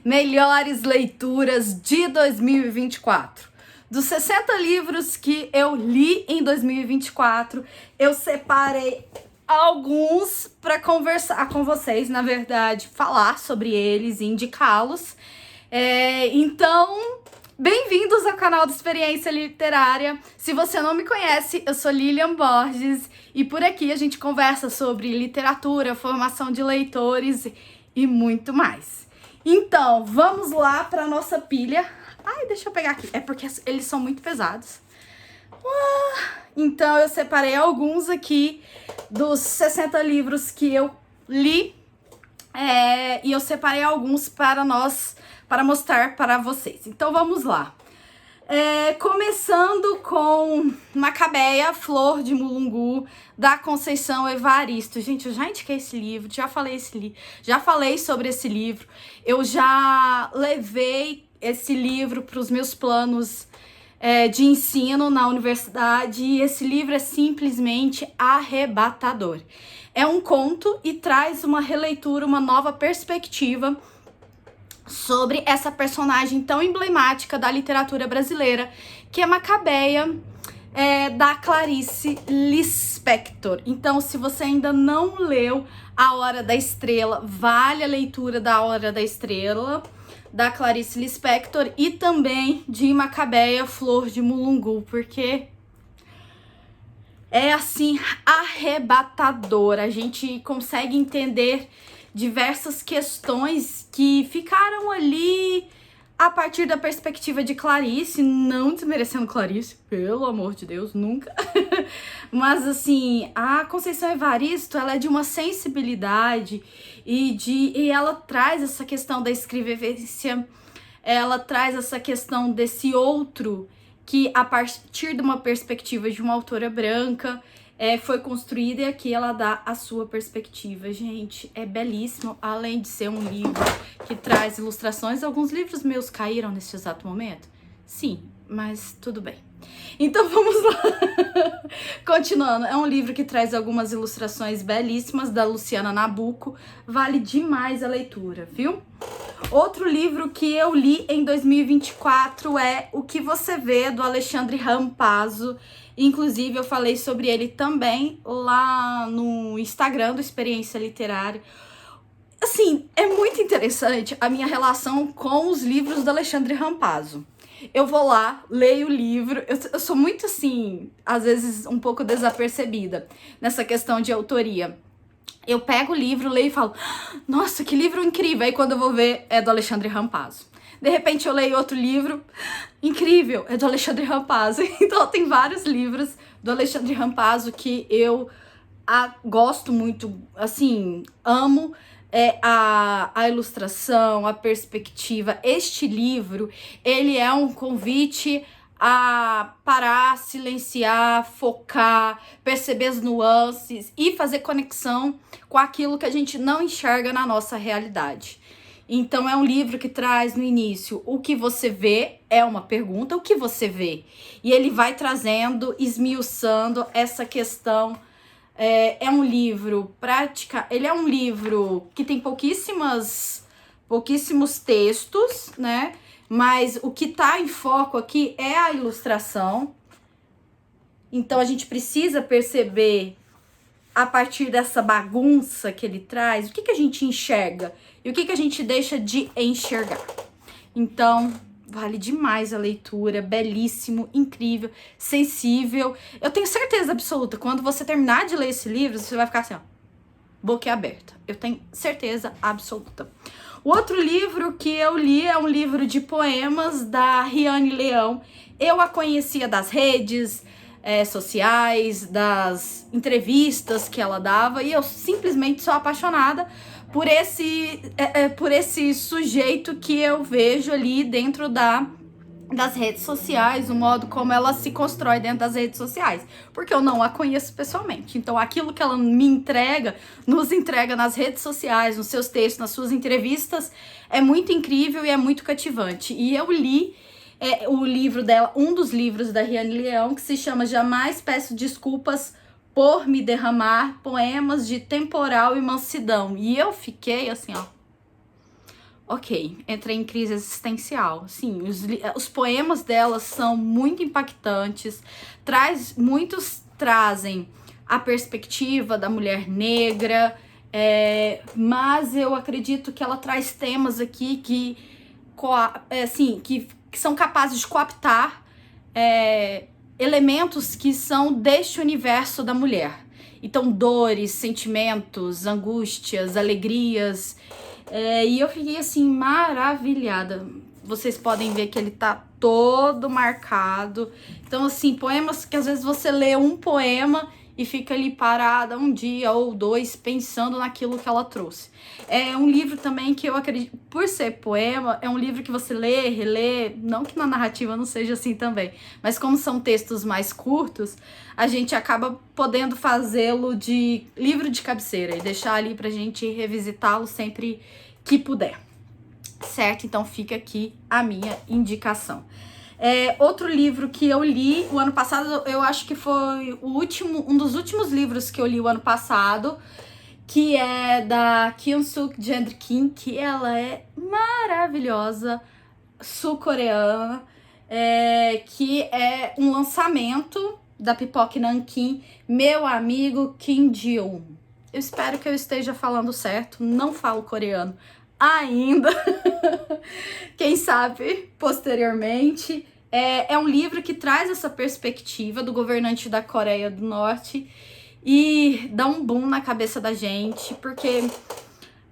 Melhores leituras de 2024. Dos 60 livros que eu li em 2024, eu separei alguns para conversar com vocês, na verdade, falar sobre eles e indicá-los. Então, bem-vindos ao canal do Experiência Literária. Se você não me conhece, eu sou Lilian Borges e por aqui a gente conversa sobre literatura, formação de leitores e muito mais. Então, vamos lá para nossa pilha. Ai, deixa eu pegar aqui. É porque eles são muito pesados. Então, eu separei alguns aqui dos 60 livros que eu li. E eu separei alguns para mostrar para vocês. Então, vamos lá. Começando com Macabeia, Flor de Mulungu, da Conceição Evaristo. Gente, eu já indiquei esse livro, já falei sobre esse livro. Eu já levei esse livro para os meus planos de ensino na universidade e esse livro é simplesmente arrebatador. É um conto e traz uma releitura, uma nova perspectiva sobre essa personagem tão emblemática da literatura brasileira, que é Macabeia, da Clarice Lispector. Então, se você ainda não leu A Hora da Estrela, vale a leitura da Hora da Estrela, da Clarice Lispector, e também de Macabeia, Flor de Mulungu, porque é assim, arrebatador. A gente consegue entender diversas questões que ficaram ali a partir da perspectiva de Clarice, não desmerecendo Clarice, pelo amor de Deus, nunca. Mas assim, a Conceição Evaristo, ela é de uma sensibilidade e ela traz essa questão da escrevivência, ela traz essa questão desse outro que a partir de uma perspectiva de uma autora branca foi construída, e aqui ela dá a sua perspectiva. Gente, é belíssimo, além de ser um livro que traz ilustrações. Alguns livros meus caíram nesse exato momento? Sim, mas tudo bem. Então vamos lá. Continuando, é um livro que traz algumas ilustrações belíssimas da Luciana Nabuco. Vale demais a leitura, viu? Outro livro que eu li em 2024 é O Que Você Vê, do Alexandre Rampazzo. Inclusive, eu falei sobre ele também lá no Instagram do Experiência Literária. Assim, é muito interessante a minha relação com os livros do Alexandre Rampazzo. Eu vou lá, leio o livro, eu sou muito assim, às vezes um pouco desapercebida nessa questão de autoria. Eu pego o livro, leio e falo, nossa, que livro incrível. Aí quando eu vou ver, é do Alexandre Rampazzo. De repente eu leio outro livro, incrível, é do Alexandre Rampazzo. Então tem vários livros do Alexandre Rampazzo que eu gosto muito, assim, amo a ilustração, a perspectiva. Este livro, ele é um convite a parar, silenciar, focar, perceber as nuances e fazer conexão com aquilo que a gente não enxerga na nossa realidade. Então é um livro que traz no início o que você vê, é uma pergunta, o que você vê? E ele vai trazendo, esmiuçando essa questão. É um livro ele é um livro que tem pouquíssimos textos, né? Mas o que tá em foco aqui é a ilustração. Então a gente precisa perceber, a partir dessa bagunça que ele traz, o que a gente enxerga e o que a gente deixa de enxergar. Então, vale demais a leitura, belíssimo, incrível, sensível. Eu tenho certeza absoluta, quando você terminar de ler esse livro, você vai ficar assim, ó, boca aberta. Eu tenho certeza absoluta. O outro livro que eu li é um livro de poemas da Riane Leão. Eu a conhecia das redes sociais, das entrevistas que ela dava, e eu simplesmente sou apaixonada por esse sujeito que eu vejo ali dentro das redes sociais, o modo como ela se constrói dentro das redes sociais, porque eu não a conheço pessoalmente. Então aquilo que ela me entrega, nos entrega nas redes sociais, nos seus textos, nas suas entrevistas, é muito incrível e é muito cativante. E eu li o livro dela, um dos livros da Riane Leão, que se chama Jamais Peço Desculpas por Me Derramar, Poemas de Temporal e Mansidão. E eu fiquei assim, ó, ok, entrei em crise existencial. Sim, os poemas dela são muito impactantes, muitos trazem a perspectiva da mulher negra, mas eu acredito que ela traz temas aqui que são capazes de coaptar elementos que são deste universo da mulher. Então, dores, sentimentos, angústias, alegrias. E eu fiquei assim, maravilhada. Vocês podem ver que ele tá todo marcado. Então, assim, poemas que às vezes você lê um poema e fica ali parada um dia ou dois pensando naquilo que ela trouxe. É um livro também que eu acredito, por ser poema, é um livro que você lê, relê, não que na narrativa não seja assim também, mas como são textos mais curtos, a gente acaba podendo fazê-lo de livro de cabeceira e deixar ali pra gente revisitá-lo sempre que puder, certo? Então fica aqui a minha indicação. Outro livro que eu li o ano passado, eu acho que foi um dos últimos livros que eu li o ano passado, que é da Kyung-Suk Jeon-Kim, que ela é maravilhosa, sul-coreana, que é um lançamento da Pipoque Nankin, Meu Amigo Kim Ji-woon. Eu espero que eu esteja falando certo, não falo coreano ainda, quem sabe posteriormente. É um livro que traz essa perspectiva do governante da Coreia do Norte e dá um boom na cabeça da gente, porque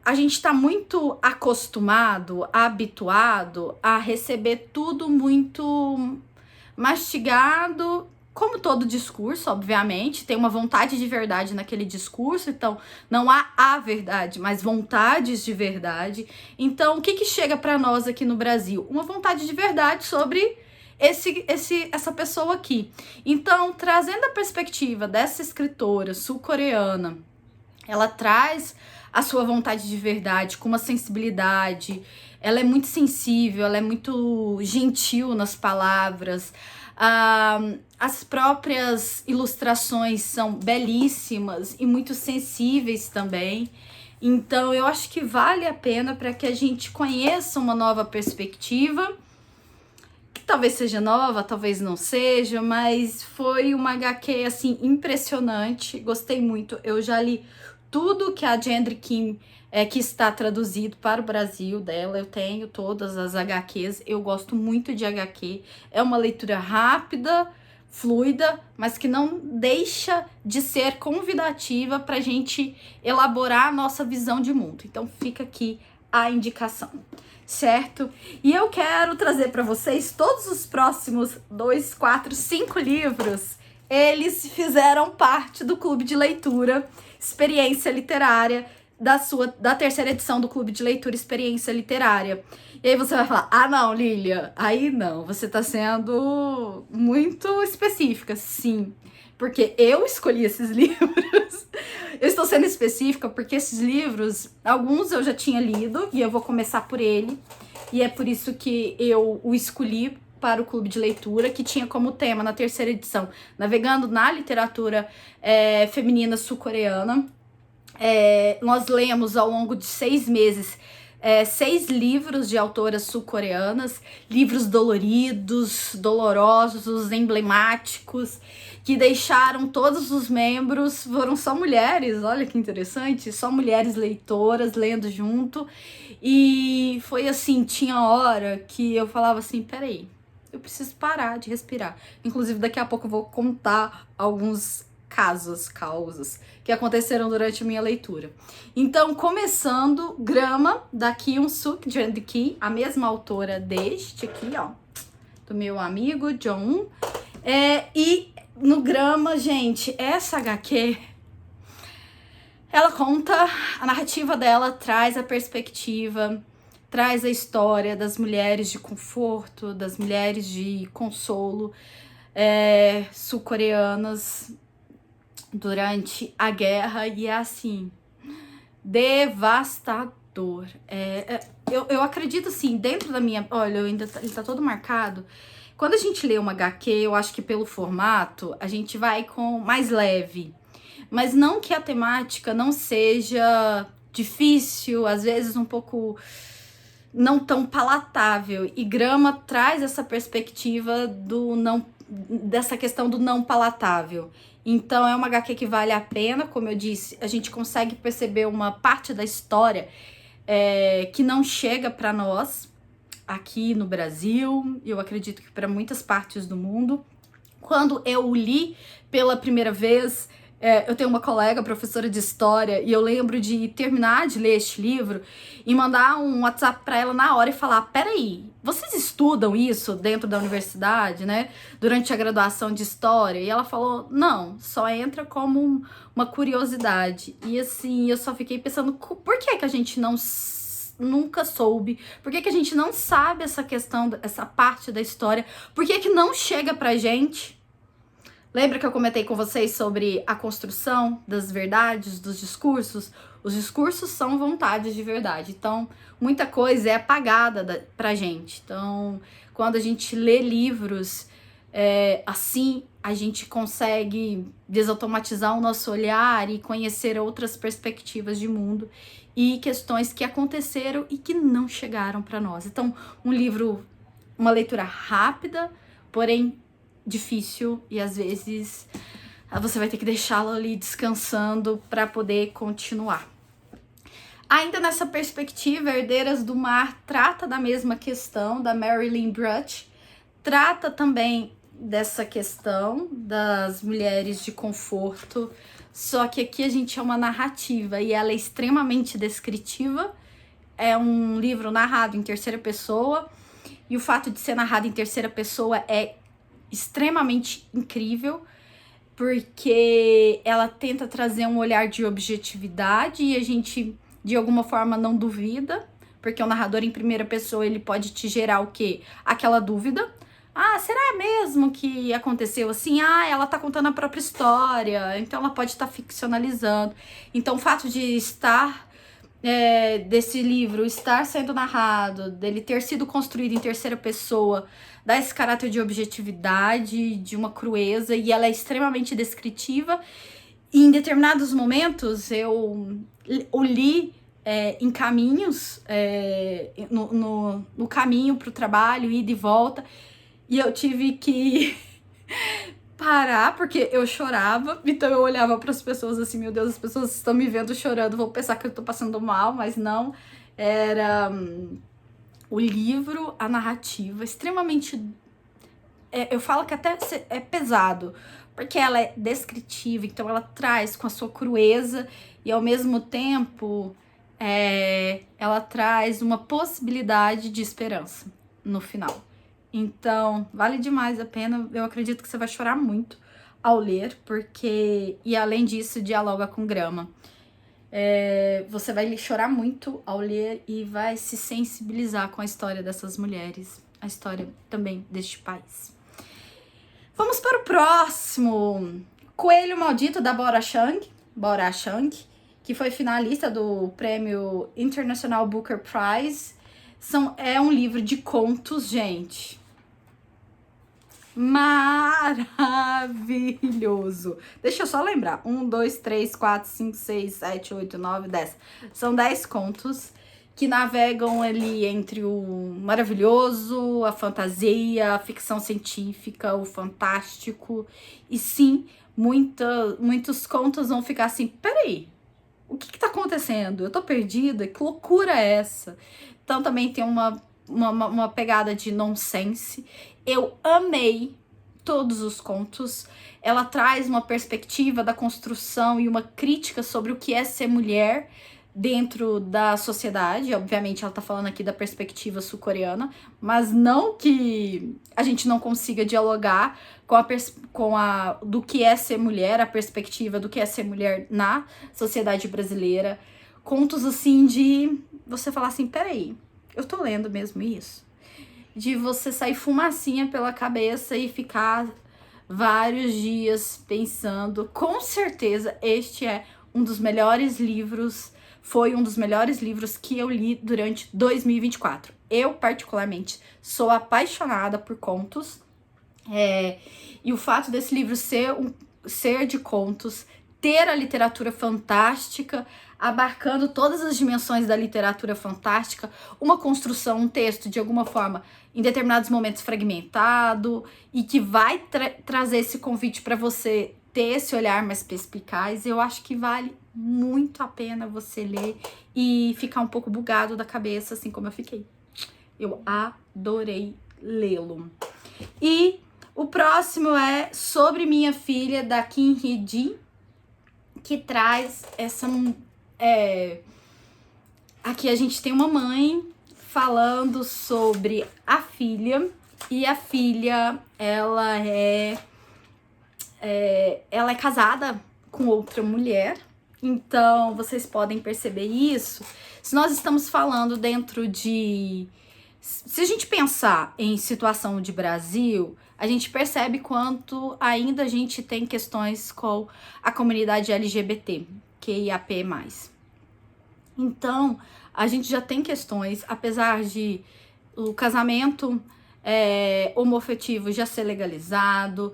a gente tá muito acostumado, habituado a receber tudo muito mastigado, como todo discurso, obviamente, tem uma vontade de verdade naquele discurso, então não há a verdade, mas vontades de verdade. Então, o que chega para nós aqui no Brasil? Uma vontade de verdade sobre essa pessoa aqui. Então, trazendo a perspectiva dessa escritora sul-coreana, ela traz a sua vontade de verdade com uma sensibilidade, ela é muito sensível, ela é muito gentil nas palavras, as próprias ilustrações são belíssimas e muito sensíveis também. Então, eu acho que vale a pena para que a gente conheça uma nova perspectiva, que talvez seja nova, talvez não seja, mas foi uma HQ, assim, impressionante, gostei muito. Eu já li tudo que a Jeon-Kim que está traduzido para o Brasil dela, eu tenho todas as HQs, eu gosto muito de HQ, é uma leitura rápida, fluida, mas que não deixa de ser convidativa para a gente elaborar a nossa visão de mundo. Então fica aqui a indicação, certo? E eu quero trazer para vocês todos os próximos 2, 4, 5 livros. Eles fizeram parte do Clube de Leitura Experiência Literária, da terceira edição do Clube de Leitura Experiência Literária. E aí você vai falar, ah não, Lilia, aí não, você tá sendo muito específica. Sim, porque eu escolhi esses livros. Eu estou sendo específica porque esses livros, alguns eu já tinha lido e eu vou começar por ele. E é por isso que eu o escolhi para o Clube de Leitura, que tinha como tema na terceira edição, navegando na literatura feminina sul-coreana. Nós lemos ao longo de 6 meses 6 livros de autoras sul-coreanas, livros doloridos, dolorosos, emblemáticos, que deixaram todos os membros, foram só mulheres, olha que interessante, só mulheres leitoras lendo junto. E foi assim, tinha hora que eu falava assim, peraí, eu preciso parar de respirar. Inclusive, daqui a pouco eu vou contar alguns causas que aconteceram durante a minha leitura. Então, começando, Grama, da Kyung-Suk Jeon-Kim, a mesma autora deste aqui, ó, do meu amigo John. E no Grama, gente, essa HQ, ela conta, a narrativa dela traz a perspectiva, traz a história das mulheres de conforto, das mulheres de consolo, sul-coreanas, durante a guerra, e é assim, devastador. Eu acredito assim, dentro da minha... Olha, ele tá todo marcado. Quando a gente lê uma HQ, eu acho que pelo formato, a gente vai com mais leve. Mas não que a temática não seja difícil, às vezes um pouco não tão palatável. E Grama traz essa perspectiva do não, dessa questão do não palatável. Então é uma HQ que vale a pena, como eu disse, a gente consegue perceber uma parte da história que não chega para nós aqui no Brasil, eu acredito que para muitas partes do mundo. Quando eu o li pela primeira vez, eu tenho uma colega, professora de história, e eu lembro de terminar de ler este livro e mandar um WhatsApp para ela na hora e falar: peraí, vocês estudam isso dentro da universidade, né? Durante a graduação de história? E ela falou: não, só entra como uma curiosidade. E assim, eu só fiquei pensando, por que que a gente nunca soube? Por que que a gente não sabe essa questão, essa parte da história? Por que que não chega pra gente? Lembra que eu comentei com vocês sobre a construção das verdades, dos discursos? Os discursos são vontades de verdade. Então, muita coisa é apagada pra gente. Então, quando a gente lê livros assim, a gente consegue desautomatizar o nosso olhar e conhecer outras perspectivas de mundo e questões que aconteceram e que não chegaram para nós. Então, um livro, uma leitura rápida, porém difícil, e às vezes você vai ter que deixá-lo ali descansando para poder continuar. Ainda nessa perspectiva, Herdeiras do Mar trata da mesma questão, da Marilyn Bruch, trata também dessa questão das mulheres de conforto, só que aqui a gente é uma narrativa e ela é extremamente descritiva. É um livro narrado em terceira pessoa, e o fato de ser narrado em terceira pessoa é extremamente incrível, porque ela tenta trazer um olhar de objetividade e a gente, de alguma forma, não duvida, porque o narrador em primeira pessoa, ele pode te gerar o quê? Aquela dúvida. Ah, será mesmo que aconteceu assim? Ah, ela tá contando a própria história, então ela pode estar ficcionalizando. Então o fato de estar desse livro estar sendo narrado, dele ter sido construído em terceira pessoa, dá esse caráter de objetividade, de uma crueza, e ela é extremamente descritiva. E em determinados momentos eu o li em caminhos, no caminho para o trabalho, ida e volta, e eu tive que parar, porque eu chorava, então eu olhava para as pessoas assim, meu Deus, as pessoas estão me vendo chorando, vou pensar que eu tô passando mal, mas não, era o livro, a narrativa, extremamente, eu falo que até é pesado, porque ela é descritiva, então ela traz com a sua crueza e ao mesmo tempo ela traz uma possibilidade de esperança no final. Então, vale demais a pena. Eu acredito que você vai chorar muito ao ler, porque... E além disso, dialoga com Grama. Você vai chorar muito ao ler e vai se sensibilizar com a história dessas mulheres. A história também deste país. Vamos para o próximo. Coelho Maldito, da Bora Chang, que foi finalista do prêmio International Booker Prize. É um livro de contos, gente. Maravilhoso. Deixa eu só lembrar. 1, 2, 3, 4, 5, 6, 7, 8, 9, 10. São 10 contos que navegam ali entre o maravilhoso, a fantasia, a ficção científica, o fantástico. E sim, muitos contos vão ficar assim, peraí, o que tá acontecendo? Eu tô perdida? Que loucura é essa? Então também tem uma pegada de nonsense. Eu amei todos os contos. Ela traz uma perspectiva da construção e uma crítica sobre o que é ser mulher dentro da sociedade. Obviamente ela tá falando aqui da perspectiva sul-coreana, mas não que a gente não consiga dialogar com a do que é ser mulher, a perspectiva do que é ser mulher na sociedade brasileira. Contos assim de você falar assim, peraí, eu tô lendo mesmo isso? De você sair fumacinha pela cabeça e ficar vários dias pensando. Com certeza este é um dos melhores livros, foi um dos melhores livros que eu li durante 2024. Eu, particularmente, sou apaixonada por contos. E o fato desse livro ser de contos ter a literatura fantástica, abarcando todas as dimensões da literatura fantástica, uma construção, um texto, de alguma forma, em determinados momentos fragmentado, e que vai trazer esse convite para você ter esse olhar mais perspicaz. Eu acho que vale muito a pena você ler e ficar um pouco bugado da cabeça, assim como eu fiquei. Eu adorei lê-lo. E o próximo é Sobre Minha Filha, da Kim Hee-jin, que traz essa... aqui a gente tem uma mãe falando sobre a filha, e a filha, ela é casada com outra mulher. Então, vocês podem perceber isso. Se nós estamos falando dentro de... Se a gente pensar em situação de Brasil, a gente percebe quanto ainda a gente tem questões com a comunidade LGBT, QIAP+. Então, a gente já tem questões, apesar de o casamento homoafetivo já ser legalizado,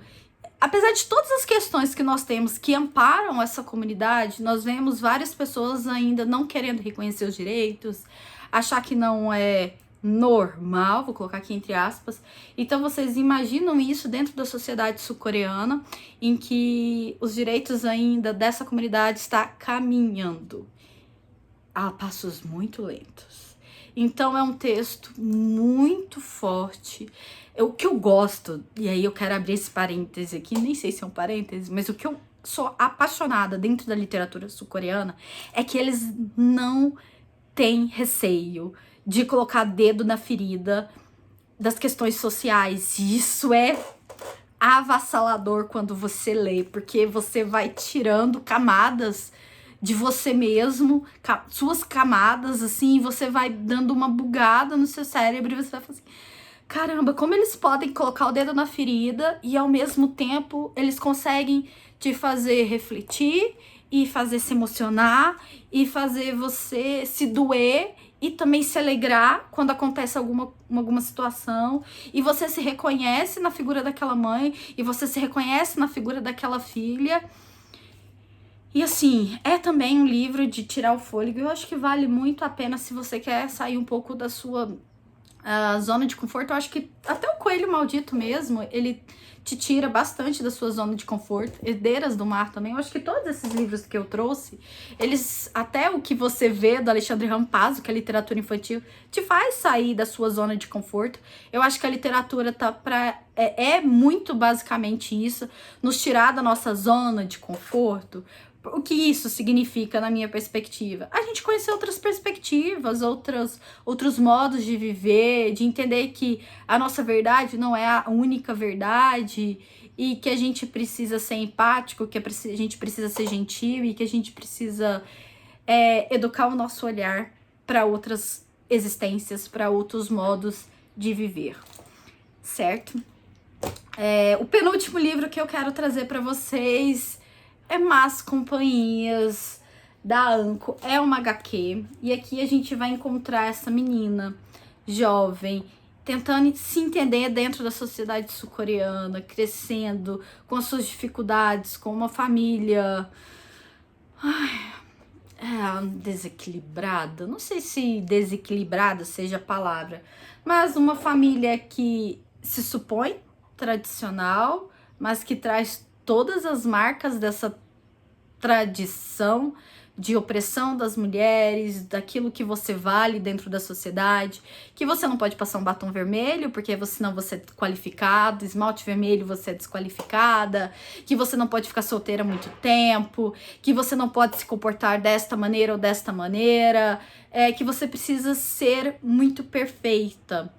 apesar de todas as questões que nós temos que amparam essa comunidade, nós vemos várias pessoas ainda não querendo reconhecer os direitos, achar que não é normal, vou colocar aqui entre aspas. Então vocês imaginam isso dentro da sociedade sul-coreana, em que os direitos ainda dessa comunidade está caminhando a passos muito lentos. Então é um texto muito forte. O que eu gosto, e aí eu quero abrir esse parêntese aqui, nem sei se é um parêntese, mas o que eu sou apaixonada dentro da literatura sul-coreana é que eles não têm receio de colocar dedo na ferida das questões sociais. E isso é avassalador quando você lê, porque você vai tirando camadas de você mesmo, suas camadas, assim, e você vai dando uma bugada no seu cérebro e você vai falar assim, caramba, como eles podem colocar o dedo na ferida e ao mesmo tempo eles conseguem te fazer refletir e fazer se emocionar e fazer você se doer e também se alegrar quando acontece alguma situação, e você se reconhece na figura daquela mãe, e você se reconhece na figura daquela filha. E assim, é também um livro de tirar o fôlego. Eu acho que vale muito a pena se você quer sair um pouco da sua zona de conforto. Eu acho que até o Coelho Maldito mesmo, ele te tira bastante da sua zona de conforto. Herdeiras do Mar também. Eu acho que todos esses livros que eu trouxe, eles, até o que você vê do Alexandre Rampazzo, que é literatura infantil, te faz sair da sua zona de conforto. Eu acho que a literatura é muito basicamente isso, nos tirar da nossa zona de conforto. O que isso significa na minha perspectiva? A gente conhecer outras perspectivas, outros modos de viver, de entender que a nossa verdade não é a única verdade e que a gente precisa ser empático, que a gente precisa ser gentil e que a gente precisa educar o nosso olhar para outras existências, para outros modos de viver, certo? O penúltimo livro que eu quero trazer para vocês é Más Companhias, da Anko. É uma HQ, e aqui a gente vai encontrar essa menina jovem tentando se entender dentro da sociedade sul-coreana, crescendo com as suas dificuldades, com uma família desequilibrada. Não sei se desequilibrada seja a palavra, mas uma família que se supõe tradicional, mas que traz todas as marcas dessa tradição de opressão das mulheres, daquilo que você vale dentro da sociedade, que você não pode passar um batom vermelho, porque senão você é desqualificado, esmalte vermelho você é desqualificada, que você não pode ficar solteira há muito tempo, que você não pode se comportar desta maneira ou desta maneira, que você precisa ser muito perfeita.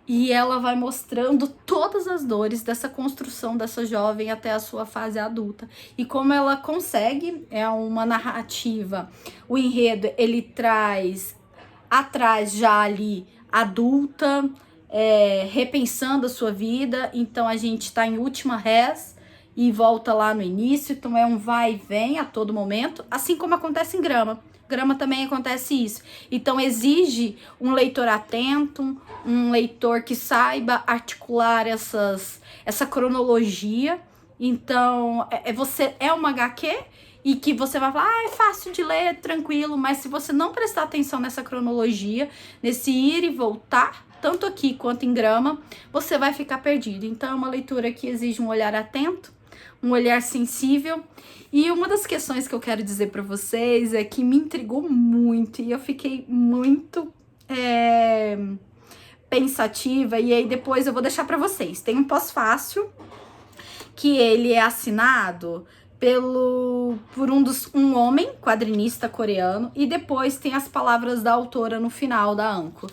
E ela vai mostrando todas as dores dessa construção dessa jovem até a sua fase adulta. E como ela consegue, é uma narrativa, o enredo, ele traz atrás já ali adulta, repensando a sua vida. Então a gente tá em última res e volta lá no início. Então é um vai e vem a todo momento, assim como acontece em Grama. Grama também acontece isso. Então exige um leitor atento, um leitor que saiba articular essa cronologia. Então você é uma HQ e que você vai falar, ah, é fácil de ler, tranquilo, mas se você não prestar atenção nessa cronologia, nesse ir e voltar, tanto aqui quanto em Grama, você vai ficar perdido. Então é uma leitura que exige um olhar atento, um olhar sensível. E uma das questões que eu quero dizer para vocês é que me intrigou muito e eu fiquei muito pensativa, e aí depois eu vou deixar para vocês. Tem um pós-fácil que ele é assinado por um homem quadrinista coreano, e depois tem as palavras da autora no final da Anko.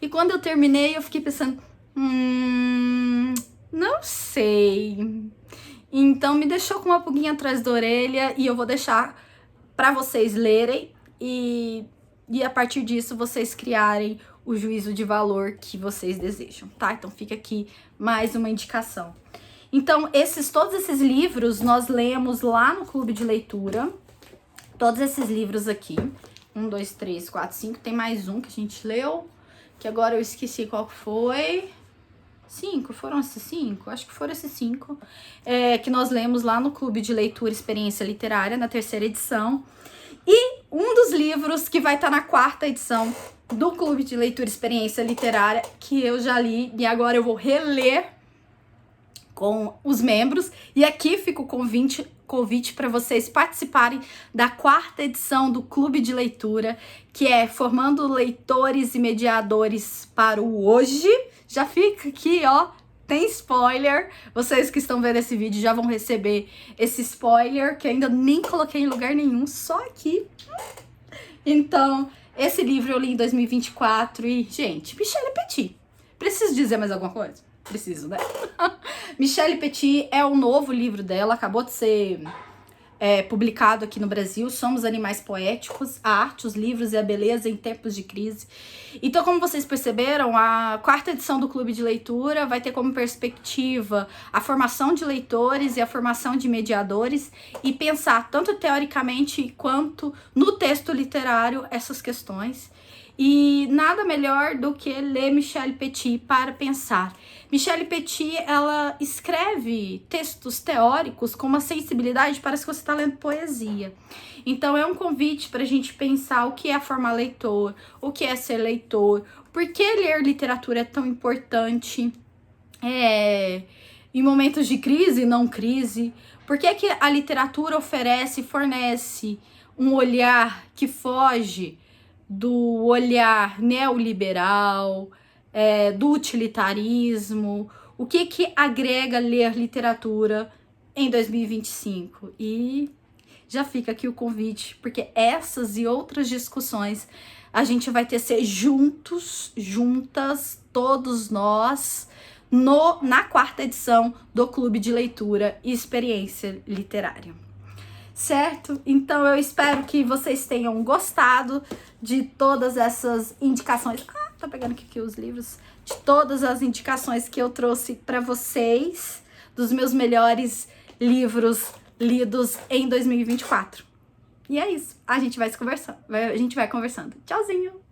E quando eu terminei, eu fiquei pensando, não sei. Então me deixou com uma pulguinha atrás da orelha, e eu vou deixar para vocês lerem e a partir disso vocês criarem o juízo de valor que vocês desejam, tá? Então fica aqui mais uma indicação. Então, todos esses livros nós lemos lá no clube de leitura. Todos esses livros aqui. 1, 2, 3, 4, 5. Tem mais um que a gente leu, que agora eu esqueci qual foi. 5? Foram esses 5? Acho que foram esses 5. Que nós lemos lá no clube de leitura Experiência Literária, na 3ª edição. E um dos livros que vai estar na 4ª edição do clube de leitura Experiência Literária, que eu já li e agora eu vou reler com os membros, e aqui fica o convite para vocês participarem da 4ª edição do Clube de Leitura, que é Formando Leitores e Mediadores para o Hoje. Já fica aqui, ó, tem spoiler. Vocês que estão vendo esse vídeo já vão receber esse spoiler, que ainda nem coloquei em lugar nenhum, só aqui. Então, esse livro eu li em 2024 e, gente, Michelle Petit. Preciso dizer mais alguma coisa? Preciso, né? Michelle Petit é um novo livro dela, acabou de ser publicado aqui no Brasil. Somos Animais Poéticos, a arte, os livros e a beleza em tempos de crise. Então, como vocês perceberam, a 4ª edição do Clube de Leitura vai ter como perspectiva a formação de leitores e a formação de mediadores, e pensar tanto teoricamente quanto no texto literário essas questões. E nada melhor do que ler Michelle Petit para pensar. Michelle Petit, ela escreve textos teóricos com uma sensibilidade, parece que você está lendo poesia. Então é um convite para a gente pensar o que é formar leitor, o que é ser leitor, por que ler literatura é tão importante em momentos de crise e não crise, por que a literatura oferece e fornece um olhar que foge do olhar neoliberal, do utilitarismo, o que agrega ler literatura em 2025. E já fica aqui o convite, porque essas e outras discussões a gente vai tecer juntas, todos nós, na 4ª edição do Clube de Leitura e Experiência Literária. Certo? Então eu espero que vocês tenham gostado de todas essas indicações. Tô pegando aqui os livros. De todas as indicações que eu trouxe para vocês, dos meus melhores livros lidos em 2024. E é isso. A gente vai conversando. Tchauzinho!